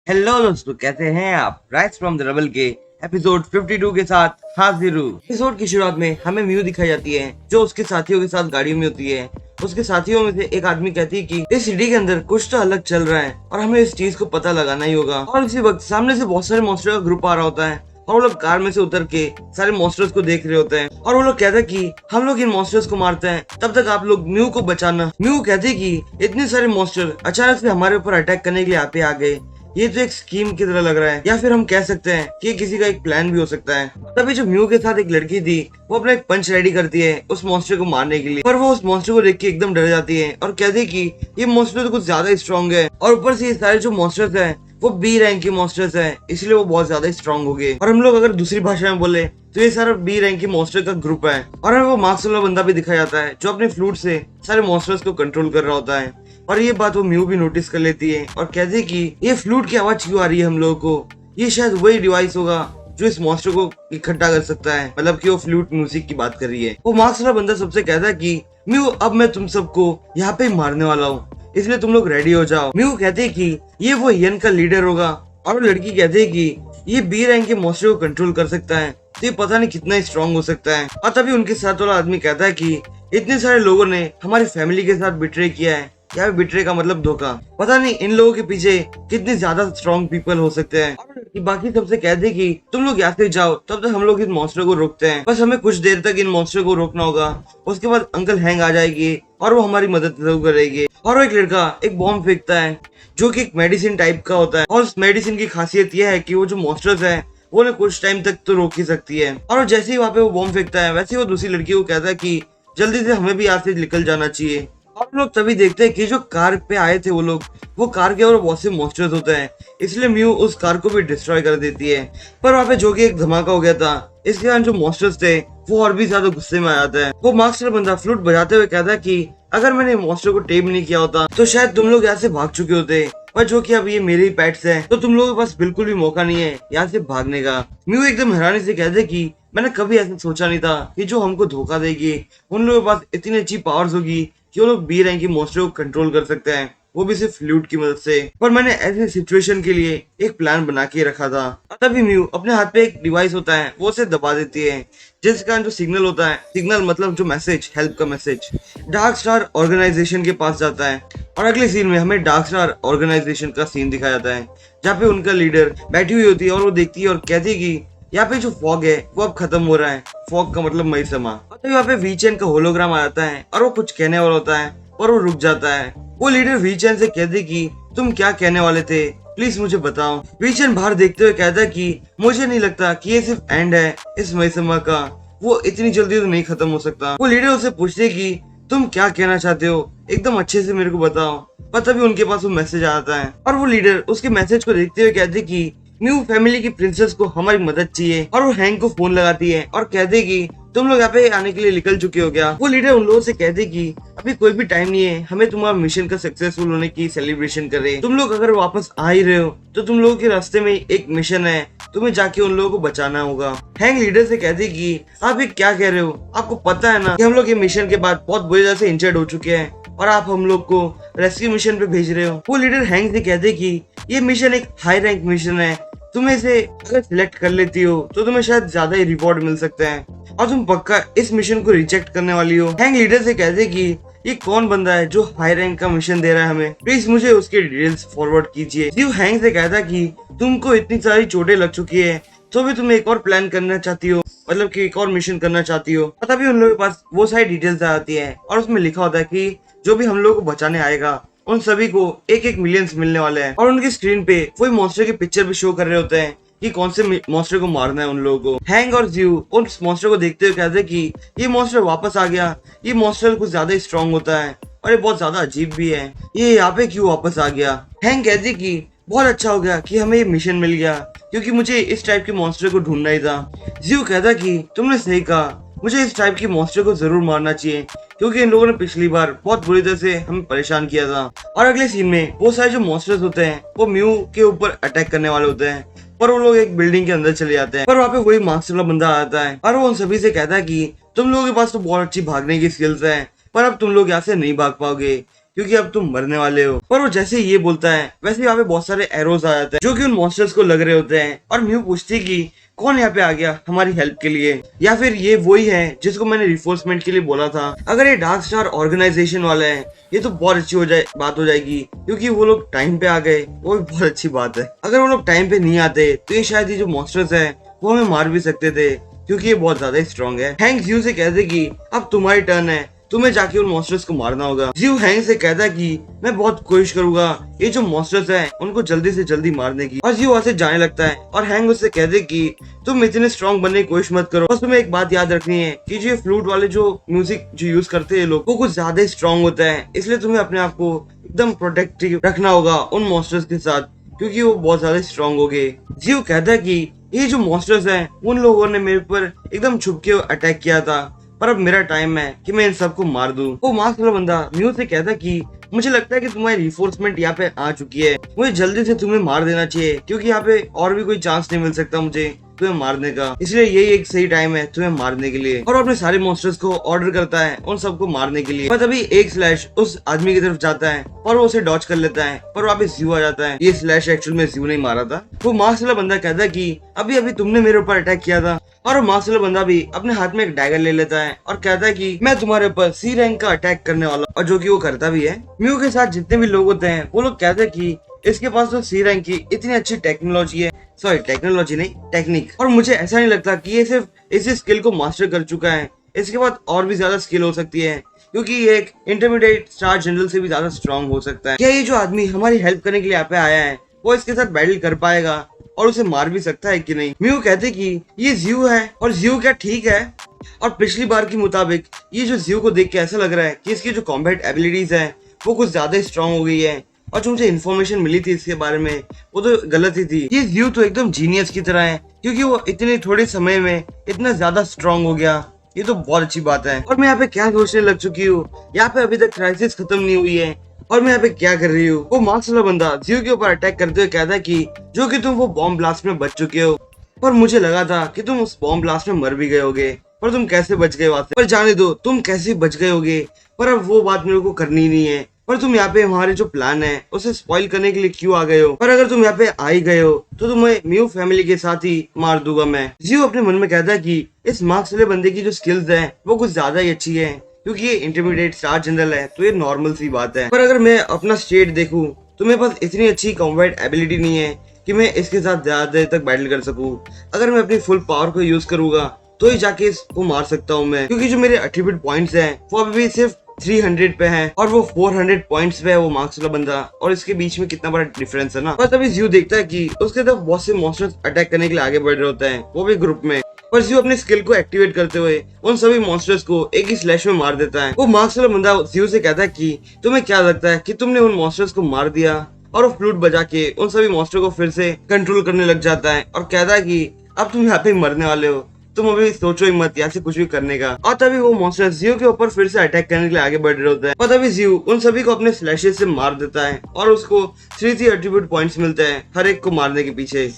Hello दोस्तों, कैसे हैं आप। राइस फ्रॉम द रबल के एपिसोड 52 के साथ हाजिर हूँ। एपिसोड की शुरुआत में हमें म्यू दिखाई जाती है जो उसके साथियों के साथ गाड़ी में होती है। उसके साथियों में से एक आदमी कहती है कि इस सिटी के अंदर कुछ तो अलग चल रहा है और हमें इस चीज को पता लगाना ही होगा। और उसी वक्त सामने से बहुत सारे मॉन्स्टर का ग्रुप आ रहा होता है और वो लोग कार में से उतर के सारे मॉन्स्टर्स को देख रहे होते हैं। और वो लोग कहते हैं कि हम लोग इन मॉन्स्टर्स को मारते हैं, तब तक आप लोग म्यू को बचाना। म्यू कहते हैं कि इतने सारे मॉन्स्टर अचानक से हमारे ऊपर अटैक करने के लिए यहाँ पे आ गए, ये तो एक स्कीम की तरह लग रहा है, या फिर हम कह सकते हैं कि किसी का एक प्लान भी हो सकता है। तभी जो म्यू के साथ एक लड़की थी वो अपना एक पंच रेडी करती है उस मॉन्स्टर को मारने के लिए, पर वो उस मॉन्स्टर को देख के एकदम डर जाती है और कहती है कि ये मॉन्स्टर तो कुछ ज्यादा स्ट्रॉन्ग है और ऊपर से ये सारे जो मॉन्स्टर्स हैं वो बी रैंक के मॉन्स्टर्स हैं, इसलिए वो बहुत ज्यादा स्ट्रॉन्ग हो गए। और हम लोग अगर दूसरी भाषा में बोले तो ये सारा बी रैंक के मॉन्स्टर का ग्रुप है। और हमें वो मार्क्स वाला बंदा भी दिखाया जाता है जो अपने फ्लूट से सारे मॉन्स्टर्स को कंट्रोल कर रहा होता है। और ये बात वो म्यू भी नोटिस कर लेती है और कहती है कि ये फ्लूट की आवाज क्यों आ रही है हम लोगों को, ये शायद वही डिवाइस होगा जो इस मॉन्स्टर को इकट्ठा कर सकता है, मतलब कि वो फ्लूट म्यूजिक की बात कर रही है। वो मार्क्स वाला बंदा सबसे कहता है कि म्यू अब मैं तुम सबको यहाँ पे मारने वाला हूँ, इसलिए तुम लोग रेडी हो जाओ। म्यू कहते है कि ये वो यन का लीडर होगा और वो लड़की कहती है कि ये बी रैंक के मॉन्स्टर को कंट्रोल कर सकता है, तो ये पता नहीं कितना स्ट्रॉन्ग हो सकता है। और तभी उनके साथ वाला आदमी कहता है कि इतने सारे लोगों ने हमारी फैमिली के साथ बिट्रे किया है, या बिट्रे का मतलब धोखा, पता नहीं इन लोगों के पीछे कितने ज्यादा स्ट्रॉन्ग पीपल हो सकते हैं। और बाकी सबसे कहते हैं कि तुम लोग यहाँ से जाओ, तब तक हम लोग इस मॉन्स्टर को रोकते हैं, बस हमें कुछ देर तक इन मॉन्स्टर को रोकना होगा, उसके बाद अंकल हैंग आ जाएगी और वो हमारी मदद जरूर करेगी। और वो एक लड़का एक बॉम्ब फेंकता है जो कि एक मेडिसिन टाइप का होता है, और उस मेडिसिन की खासियत यह है कि वो जो मॉन्स्टर्स है वो ने कुछ टाइम तक तो रोक ही सकती है। और जैसे ही वहाँ पे वो बॉम्ब फेंकता है वैसे ही वो दूसरी लड़की को कहता है कि जल्दी से हमें भी यहाँ से निकल जाना चाहिए। और लोग तभी देखते हैं कि जो कार पे आए थे वो लोग, वो कार के और बहुत से मॉन्स्टर्स होते हैं, इसलिए म्यू उस कार को भी डिस्ट्रॉय कर देती है। पर वहाँ पे जो कि एक धमाका हो गया था, इसके कारण जो मॉन्स्टर्स थे वो और भी ज्यादा गुस्से में आ जाते हैं। वो मास्टर बंदा फ्लूट बजाते हुए कहता है कि अगर मैंने मॉन्स्टर को टेम नहीं किया होता तो शायद तुम लोग यहाँ से भाग चुके होते, पर जो कि अब ये मेरे ही पेट्स हैं तो तुम लोगों के पास बिल्कुल भी मौका नहीं है यहाँ से भागने का। म्यू एकदम हैरानी से कहते कि मैंने कभी ऐसा सोचा नहीं था कि जो हमको धोखा देगी उन लोगों के पास इतनी अच्छी पावर्स होगी कि वो लोग बी रैंक के मॉन्स्टर को कंट्रोल कर सकते हैं, वो भी सिर्फ फ्लूट की मदद से। पर मैंने ऐसे सिचुएशन के लिए एक प्लान बना के रखा था। तभी म्यू अपने हाथ पे एक डिवाइस होता है वो उसे दबा देती है, जिस कारण जो सिग्नल होता है, सिग्नल मतलब जो मैसेज, हेल्प का मैसेज, डार्क स्टार ऑर्गेनाइजेशन के पास जाता है। और अगले सीन में हमें डार्क स्टार ऑर्गेनाइजेशन का सीन दिखाया जाता है जहाँ पे उनका लीडर बैठी हुई होती है और वो देखती है और कहती है कि यहाँ पे जो फॉग है वो अब खत्म हो रहा है, फॉग का मतलब मई समा। तो यहाँ पे वीचैन का होलोग्राम आ जाता है और वो कुछ कहने वाला होता है और वो रुक जाता है। वो लीडर वीचैन से कहते कि तुम क्या कहने वाले थे, प्लीज मुझे बताओ। वीचैन बाहर देखते हुए कहता है कि मुझे नहीं लगता कि ये सिर्फ एंड है इस मई समा का, वो इतनी जल्दी तो नहीं खत्म हो सकता। वो लीडर उसे पूछते कि तुम क्या कहना चाहते हो, एकदम अच्छे से मेरे को बताओ। पर तभी उनके पास वो मैसेज आता है और वो लीडर उसके मैसेज को देखते हुए कहते कि म्यू फैमिली की प्रिंसेस को हमारी मदद चाहिए। और वो हैंक को फोन लगाती है और कहते कि तुम लोग यहाँ पे आने के लिए निकल चुके हो क्या। वो लीडर उन लोगों से कहते कि अभी कोई भी टाइम नहीं है, हमें तुम्हारा मिशन का सक्सेसफुल होने की सेलिब्रेशन करे। तुम लोग अगर वापस आ ही रहे हो तो तुम लोगों के रास्ते में एक मिशन है, तुम्हें जाके उन लोगों को बचाना होगा। हैंक लीडर से कहते कि आप ये क्या कह रहे हो, आपको पता है ना कि हम लोग ये मिशन के बाद बहुत बुरी तरह से इंजर्ड हो चुके हैं और आप हम लोग को रेस्क्यू मिशन पे भेज रहे हो। वो लीडर हैंक से कहते कि ये मिशन एक हाई रैंक मिशन है, तुम्हें इसे अगर सिलेक्ट कर लेती हो तो तुम्हें शायद ज्यादा ही रिवॉर्ड मिल सकता है और तुम पक्का इस मिशन को रिजेक्ट करने वाली हो। हैंक लीडर से कहते कि ये कौन बंदा है जो हाई रैंक का मिशन दे रहा है हमें, प्लीज मुझे उसके डिटेल्स फॉरवर्ड कीजिए। जीव हैंक से कहता कि तुमको इतनी सारी चोटें लग चुकी है तो भी तुम एक और प्लान करना चाहती हो, मतलब कि एक और मिशन करना चाहती हो। तभी उन लोगों के पास वो सारी डिटेल्स आ जाती है और उसमें लिखा होता है कि जो भी हम लोग को बचाने आएगा उन सभी को एक एक मिलियंस मिलने वाले हैं। और उनकी स्क्रीन पे कोई मॉन्स्टर की पिक्चर भी शो कर रहे होते हैं कि कौन से मॉन्स्टर को मारना है उन लोगों को। हैंग और जीव उस मॉन्स्टर को देखते हुए कहते हैं कि ये मॉन्स्टर वापस आ गया, ये मॉन्स्टर कुछ ज्यादा स्ट्रॉन्ग होता है और ये बहुत ज्यादा अजीब भी है, ये यहाँ पे क्यों वापस आ गया। हैंग कहती कि बहुत अच्छा हो गया कि हमें ये मिशन मिल गया क्योंकि मुझे इस टाइप के मॉन्स्टर को ढूंढना ही था। जीव कहता कि तुमने सही कहा, मुझे इस टाइप के मॉन्स्टर को जरूर मारना चाहिए क्योंकि इन लोगों ने पिछली बार बहुत बुरी तरह से हमें परेशान किया था। और अगले सीन में वो सारे जो मॉन्स्टर्स होते हैं वो म्यू के ऊपर अटैक करने वाले होते हैं, पर वो लोग एक बिल्डिंग के अंदर चले जाते हैं। पर वहाँ पे वही मास्क वाला बंदा आता है और वो उन सभी से कहता है कि तुम लोगों के पास तो बहुत अच्छी भागने की स्किल्स है, पर अब तुम लोग यहाँ से नहीं भाग पाओगे क्योंकि अब तुम मरने वाले हो। पर वो जैसे ही ये बोलता है वैसे यहाँ पे बहुत सारे एरोज आ जाते हैं जो कि उन मॉन्स्टर्स को लग रहे होते हैं। और म्यू पूछती है कि कौन यहाँ पे आ गया हमारी हेल्प के लिए, या फिर ये वही है जिसको मैंने रिफोर्समेंट के लिए बोला था। अगर ये डार्क स्टार ऑर्गेनाइजेशन वाले हैं ये तो बहुत अच्छी बात हो जाएगी, क्योंकि वो लोग टाइम पे आ गए, वो भी बहुत अच्छी बात है। अगर वो लोग टाइम पे नहीं आते तो ये शायद ये जो मॉन्स्टर्स है वो हमें मार भी सकते थे, क्योंकि ये बहुत ज्यादा स्ट्रॉन्ग है। हैंक जियो से कहते कि अब तुम्हारी टर्न है, तुम्हें जाके उन मॉन्स्टर्स को मारना होगा। जियो हैंक से कहता है कि मैं बहुत कोशिश करूंगा ये जो मॉन्स्टर्स हैं उनको जल्दी से जल्दी मारने की। और जियो वहां से जाने लगता है और हैंक उससे कहते कि तुम इतने स्ट्रॉन्ग बनने की कोशिश मत करो, बस तुम्हें एक बात याद रखनी है कि जो फ्लूट वाले जो म्यूजिक जो यूज करते हैं लोग वो कुछ ज्यादा स्ट्रॉन्ग होता है, इसलिए तुम्हें अपने आप को एकदम प्रोटेक्टिव रखना होगा उन मॉन्स्टर्स के साथ, क्योंकि वो बहुत ज्यादा स्ट्रॉन्ग हो गए। जियो कहता है कि ये जो मॉन्स्टर्स हैं उन लोगों ने मेरे ऊपर एकदम छुप के अटैक किया था, पर अब मेरा टाइम है कि मैं इन सबको मार दूं। वो मास्क वाला बंदा म्यू से कहता कि मुझे लगता है कि तुम्हारी रिफोर्समेंट यहाँ पे आ चुकी है, मुझे जल्दी से तुम्हें मार देना चाहिए, क्योंकि यहाँ पे और भी कोई चांस नहीं मिल सकता मुझे तुम्हें मारने का, इसलिए यही एक सही टाइम है तुम्हें मारने के लिए। और अपने सारे मॉन्स्टर्स को ऑर्डर करता है उन सबको मारने के लिए। पर तभी एक स्लैश उस आदमी की तरफ जाता है और वो उसे डॉच कर लेता है, पर वहाँ पे जियो आ जाता है। ये स्लैश एक्चुअल में जियो नहीं मारा था। वो मास्क वाला बंदा कहता है कि अभी अभी तुमने मेरे ऊपर अटैक किया था। और मास्क वाला बंदा भी अपने हाथ में एक डैगर ले लेता है और कहता है कि मैं तुम्हारे ऊपर सी रैंक का अटैक करने वाला, और जो कि वो करता भी है। म्यू के साथ जितने भी लोग होते हैं वो लोग कहते हैं कि इसके पास तो सी रैंक की इतनी अच्छी टेक्नोलॉजी है, सॉरी टेक्नोलॉजी नहीं टेक्निक, और मुझे ऐसा नहीं लगता कि ये सिर्फ इसी स्किल को मास्टर कर चुका है, इसके बाद और भी ज्यादा स्किल हो सकती है, क्योंकि ये एक इंटरमीडिएट स्टार जनरल से भी ज्यादा स्ट्रॉन्ग हो सकता है। क्या ये जो आदमी हमारी हेल्प करने के लिए यहाँ पे आया है वो इसके साथ बैटल कर पाएगा और उसे मार भी सकता है कि नहीं। म्यू कहते कि ये जियो है और जियो क्या ठीक है, और पिछली बार के मुताबिक ये जो जियो को देख के ऐसा लग रहा है कि इसकी जो कॉम्बैट एबिलिटीज है वो कुछ ज्यादा स्ट्रॉन्ग हो गई है, और जो मुझे इन्फॉर्मेशन मिली थी इसके बारे में वो तो गलत ही थी। ये जियो तो एकदम जीनियस की तरह है, क्योंकि वो इतने थोड़े समय में इतना ज्यादा स्ट्रॉन्ग हो गया, ये तो बहुत अच्छी बात है। और मैं यहाँ पे क्या सोचने लग चुकी हूँ, यहाँ पे अभी तक क्राइसिस खत्म नहीं हुई है और मैं यहाँ पे क्या कर रही हूँ। वो मार्क्स वाला बंदा जियो के ऊपर अटैक करते हुए कहता है कि जो कि तुम वो बॉम्ब ब्लास्ट में बच चुके हो, पर मुझे लगा था कि तुम उस बॉम्ब ब्लास्ट में मर भी गए होगे, पर तुम कैसे बच गए वहां से। पर जाने दो तुम कैसे बच गए होगे, पर अब वो बात मेरे को करनी नहीं है। पर तुम यहाँ पे हमारे जो प्लान है उसे स्पॉइल करने के लिए क्यों आ गए हो, पर अगर तुम यहाँ पे आ ही गए हो तो तुम्हें म्यू फैमिली के साथ ही मार दूंगा मैं। जियो अपने मन में कहता है कि इस मार्क्स वाले बंदे की जो स्किल्स है वो कुछ ज्यादा ही अच्छी है, क्योंकि ये इंटरमीडिएट स्टार जनरल है तो ये नॉर्मल सी बात है। पर अगर मैं अपना स्टेट देखूं तो मेरे पास इतनी अच्छी कॉम्बैट एबिलिटी नहीं है कि मैं इसके साथ ज्यादा देर तक बैटल कर सकूं। अगर मैं अपनी फुल पावर को यूज करूंगा तो ही जाके इसको मार सकता हूँ मैं, क्योंकि जो मेरे एट्रीब्यूट पॉइंट्स हैं वो अभी भी सिर्फ 300 पे है और वो 400 पॉइंट्स पे है वो मार्क्स वाला बंदा, और इसके बीच में कितना बड़ा डिफरेंस है ना। पर तभी जियो देखता है कि उसके तरफ बहुत से मॉन्स्टर्स अटैक करने के लिए आगे बढ़ रहे होते हैं, वो भी ग्रुप में। पर जियो अपने स्किल को एक्टिवेट करते हुए उन सभी मॉन्स्टर्स को एक ही स्लैश में मार देता है। वो मार्क्स वाला बंदा जियो से कहता है कि तुम्हें क्या लगता है कि तुमने उन मॉन्स्टर्स को मार दिया, और वो फ्लूट बजा के उन सभी मॉन्स्टर को फिर से कंट्रोल करने लग जाता है और कहता है कि अब तुम यहाँ पे मरने वाले हो, तुम अभी सोचो ही मत यहाँ से कुछ भी करने का। और तभी वो मॉन्स्टर जियो के ऊपर फिर से अटैक करने के लिए आगे बढ़ रहे होते हैं, और तभी जियो उन सभी को अपने स्लैशेस से मार देता है और उसको 3 एट्रीब्यूट पॉइंट्स मिलते हैं हर एक को मारने के पीछे।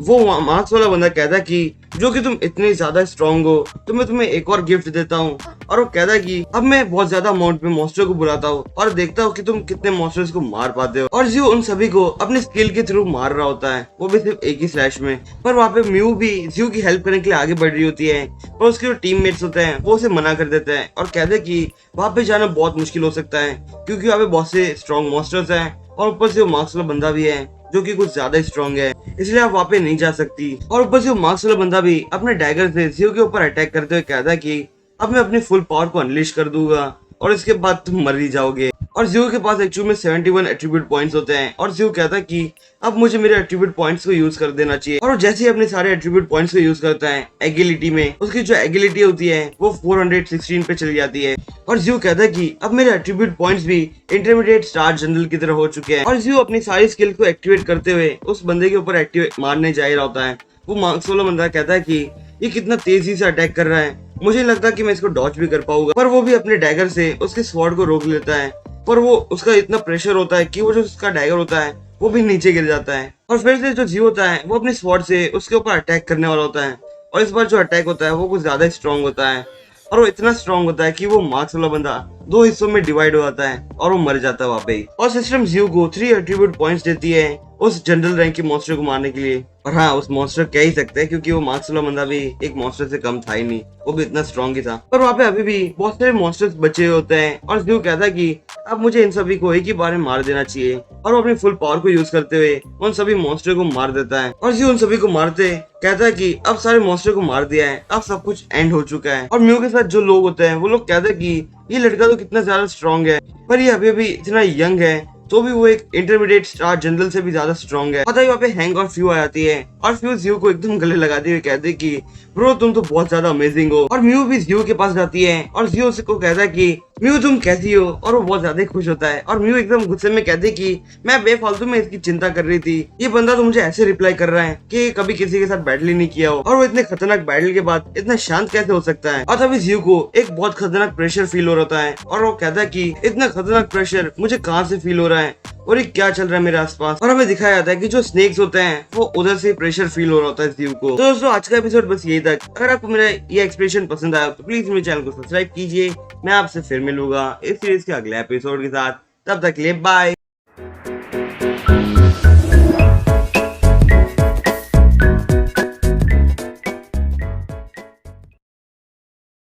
वो मार्क्स वाला बंदा कहता है कि जो कि तुम इतने ज्यादा स्ट्रॉन्ग हो तो मैं तुम्हें एक और गिफ्ट देता हूँ, और वो कहता है कि अब मैं बहुत ज्यादा अमाउंट में मॉन्स्टर को बुलाता हूँ और देखता हूँ कि तुम कितने मॉन्स्टर्स को मार पाते हो। और जियो उन सभी को अपने स्किल के थ्रू मार रहा होता है, वो भी सिर्फ एक ही स्लैश में। पर वहाँ पे म्यू भी जियो की हेल्प करने के लिए आगे बढ़ रही होती है, पर उसके जो टीममेट्स होते हैं वो उसे मना कर देते हैं और कहते हैं कि वहाँ पे जाना बहुत मुश्किल हो सकता है, क्योंकि वहाँ पे बहुत से स्ट्रॉन्ग मॉन्स्टर्स हैं और ऊपर से वो मार्क्स वाला बंदा भी है जो कि कुछ ज्यादा स्ट्रॉन्ग है, इसलिए आप वहाँ पे नहीं जा सकती। और ऊपर से वो मार्क्स वाला बंदा भी अपने डैगर से जियो के ऊपर अटैक करते हुए कहता है कि अब मैं अपनी फुल पावर को अनलिश कर दूंगा और इसके बाद तुम मर ही जाओगे। और जियो के पास एक्चुअली में 71 एट्रीब्यूट पॉइंट्स होते हैं, और जियो कहता है कि अब मुझे मेरे एट्रीब्यूट पॉइंट्स को यूज कर देना चाहिए। और जैसे ही अपने सारे एट्रीब्यूट पॉइंट्स को यूज करता है एगिलिटी में, उसकी जो एगिलिटी होती है वो 416 पे चली जाती है। और जियो कहता है कि अब मेरे एट्रीब्यूट पॉइंट्स भी इंटरमीडिएट स्टार जनरल की तरह हो चुके हैं। और जियो अपनी सारी स्किल को एक्टिवेट करते हुए उस बंदे के ऊपर एक्टिवेट मारने जा रहा होता है। वो मार्क्स वाला बंदा कहता है कि ये कितना तेजी से अटैक कर रहा है, मुझे नहीं लगता कि मैं इसको डॉच भी कर पाऊंगा। पर वो भी अपने डैगर से उसके स्वॉर्ड को रोक लेता है, पर वो उसका इतना प्रेशर होता है कि वो जो उसका डैगर होता है वो भी नीचे गिर जाता है। और फिर से जो जियो होता है वो अपने स्वॉर्ड से उसके ऊपर अटैक करने वाला होता है, और इस बार जो अटैक होता है वो कुछ ज्यादा स्ट्रॉन्ग होता है, और वो इतना स्ट्रॉन्ग होता है कि वो मार्क्स वाला बंदा दो हिस्सों में डिवाइड हो जाता है और वो मर जाता है वहाँ पे। और सिस्टम ज़्यू को 3 एट्रीब्यूट पॉइंट्स देती है उस जनरल रैंक के मॉन्स्टर को मारने के लिए। और हाँ, उस मॉन्स्टर कह ही सकते हैं क्योंकि वो मार्क्सुला बंदा भी एक मॉन्स्टर से कम था ही नहीं, वो भी इतना स्ट्रॉन्ग ही था। पर वहाँ पे अभी भी बहुत सारे मॉन्स्टर्स बचे होते हैं और ज़्यू कहता है कि अब मुझे इन सभी को एक ही बार में मार देना चाहिए। और वो अपनी फुल पावर को यूज करते हुए उन सभी मॉन्स्टर को मार देता है। और ज़्यू उन सभी को मारते कहता है कि अब सारे मॉन्स्टर को मार दिया है, अब सब कुछ एंड हो चुका है। और म्यू के साथ जो लोग होते हैं वो लोग कहते हैं कि ये लड़का तो कितना ज्यादा स्ट्रॉन्ग है, पर ये अभी भी इतना यंग है, तो भी वो एक इंटरमीडिएट स्टार जनरल से भी ज्यादा स्ट्रॉन्ग है। पता ही वहाँ पे हैंग और फ्यू आ जाती है और फ्यू ज़्यू को एकदम गले लगाते हुए कहते कि ब्रो तुम तो बहुत ज्यादा अमेजिंग हो। और म्यू भी ज़्यू के पास जाती है और ज़्यू उसको कहता है कि म्यू तुम कैसी हो, और वो बहुत ज्यादा खुश होता है। और म्यू एकदम गुस्से में कहती कि मैं बेफालतू में इसकी चिंता कर रही थी, ये बंदा तो मुझे ऐसे रिप्लाई कर रहा है कि कभी किसी के साथ बैटल ही नहीं किया हो, और वो इतने खतरनाक बैटल के बाद इतना शांत कैसे हो सकता है। और तभी ज़्यू को एक बहुत खतरनाक प्रेशर फील हो रहा है और वो कहता है कि इतना खतरनाक प्रेशर मुझे कहाँ से फील हो रहा है और ये क्या चल रहा है मेरे आसपास। और हमें दिखाया जाता है कि जो स्नेक्स होते हैं वो उधर से प्रेशर फील हो रहा होता है ज़्यू को। तो दोस्तों आज का एपिसोड बस यही तक। अगर आपको मेरा ये एक्सप्रेशन पसंद आया तो प्लीज मेरे चैनल को सब्सक्राइब कीजिए। मैं आपसे फिर मिलूंगा इस सीरीज के अगले एपिसोड के साथ, तब तक के लिए बाय।